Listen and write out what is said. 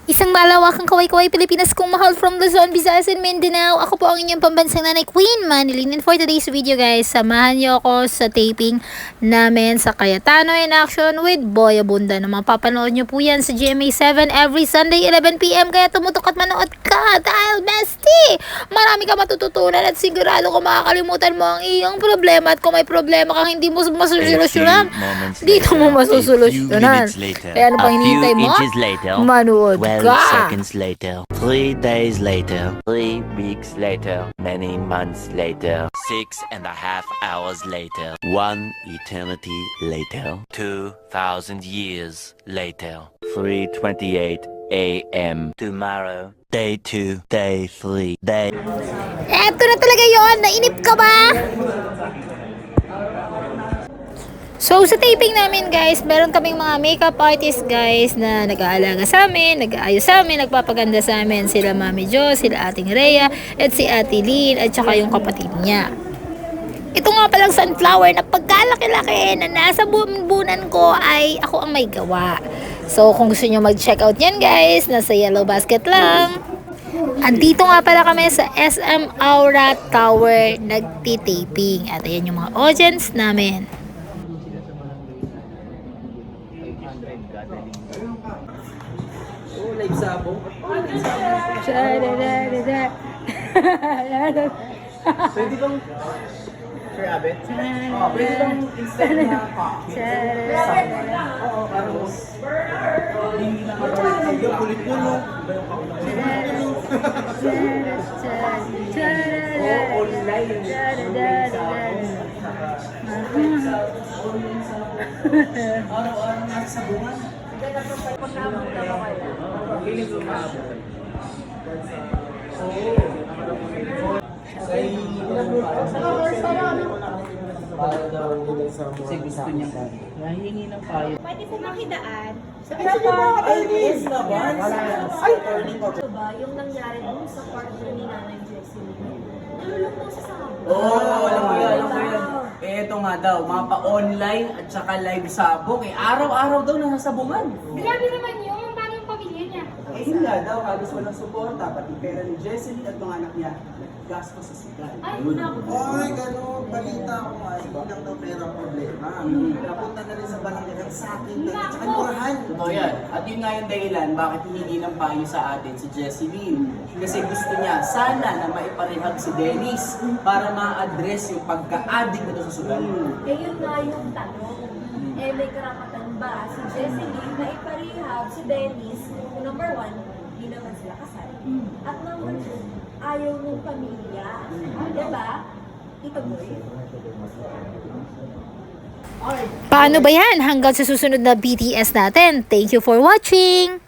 Isang malawakang kaway-kaway Pilipinas kong mahal from Luzon, Visayas and Mindanao. Ako po ang inyong pambansang nanay Queen Manilyn. And for today's video guys, samahan niyo ako sa taping namin sa Cayetano in Action with Boy Abunda. Na mapapanood niyo po yan sa GMA7 every Sunday 11 PM. Kaya tumutok at manood ka dahil bestie! Marami ka matututunan at sigurado kung makakalimutan mo ang iyong problema. At kung may problema kang hindi mo masusolusyonan, dito mo masusolusyonan. Kaya ano pa hinihintay mo? Manood 12 seconds later, 3 days later, 3 weeks later, many months later, 6.5 hours later, 1 eternity later, 2,000 years later, 3:28 AM. Tomorrow, day 2, day 3, day... Eto na talaga yon. Nainip ka ba? So, sa taping namin guys, meron kaming mga makeup artist guys na nag-aalaga sa amin, nag-aayos sa amin, nagpapaganda sa amin. Sila Mami Jo, sila Ating Rhea, at si Ate Lynn, at saka yung kapatid niya. Ito nga palang sunflower na pagkalaki-laki na nasa bunan ko ay ako ang may gawa. So, kung gusto nyo mag-check out yan guys, nasa Yellow Basket lang. Andito nga pala kami sa SM Aura Tower nagtitaping. At ayan yung mga audience namin. Live sabong. Pwede bang Sir Abet? Pwede bang instant na coffee? Oo, parang hindi na matulog. Yung kulit mo, no? Oo, online. Araw-araw nasa sabungan. Hilig umabot. Kasi gusto niya ka. Nahihingi ng payo. Pwede po makidaan. Sabi sa mga kainis na ba? Ay! Ito ba yung nangyari dun sa partner ni Nanay Jessie? Nalulok po sa sabon. Oo, alam ko yan, alam ko yan. Eh, ito nga daw, mga pa-online at saka live sabong. Eh, araw-araw daw nasa sabungan. Grabe naman yun. Paano yung pamilya niya? Eh, yun nga daw, halos walang suporta, pati pera ni Jesseline at mga anak niya, naggasto sa sigal. Ay, naku. Ay, gano'n, balita ko nga, hindi lang daw pera ang problema. Napunta na rin sa barangay ng sakin at saka murahan. Totoo yan. At yun nga yung dahilan bakit hihingi ng payo sa atin si Jesseline. Kasi gusto niya sana na maiparehab si Dennis para ma-address yung pagka-addict na sa sugal. Eh, yun nga yung tanong. Eh, may karapatan ba si Jessie Lee na iparehab si Dennis? Number 1, hindi naman sila kasal. At number 2, ayaw ng pamilya. Diba? Tito Boy? Paano ba yan? Hanggang sa susunod na BTS natin. Thank you for watching!